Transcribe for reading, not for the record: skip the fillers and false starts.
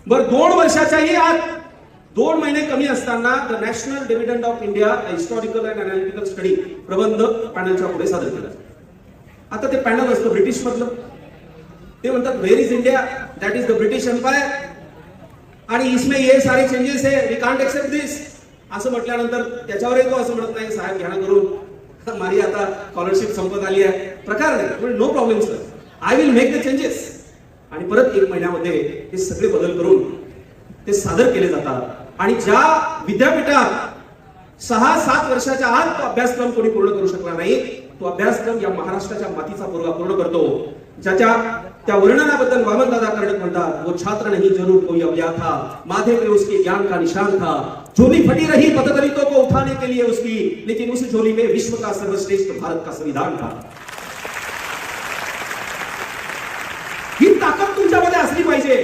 बर 2 वर्षाच्याही आत 2 महिने कमी असताना the national dividend of India historical and analytical study प्रबंध पॅनलच्या पुढे सादर केला. आता ते पॅनल असतं ब्रिटिश मधलं, ते म्हणतात where is India, that is the British empire, आणि इसमें ये सारे चेंजेस है, वी कांट एक्सेप्ट दिस असं म्हटल्यानंतर त्याच्यावरही तो असं म्हणत नाही साहेब घ्या ना करून, माझी आता स्कॉलरशिप संपत आली आहे, प्रकार नाही, no problem sir, I will make the changes. आणि परत 1 महिन्यामध्ये हे सगळे बदल करून ते सादर केले जातात. आणि ज्या विद्यापीठात 6-7 वर्षाच्या आत तो अभ्यासक्रम कोणी पूर्ण करू शकला नाही, तो अभ्यासक्रम या महाराष्ट्राच्या मातीचा पोरगा पूर्ण करतो. ज्याच्या त्या वर्णनाबद्दल वामन दादा कर्णक म्हणतात, वो छात्र नहीं जरूर कोई अव्या था, माथे पे उसके ज्ञान का निशान था, झोली फटी रही पथदलितों को उठाने के लिए उसकी, लेकिन उस झोली में विश्व का सर्वश्रेष्ठ भारत का संविधान था. ही ताकद तुमच्यामध्ये असली पाहिजे.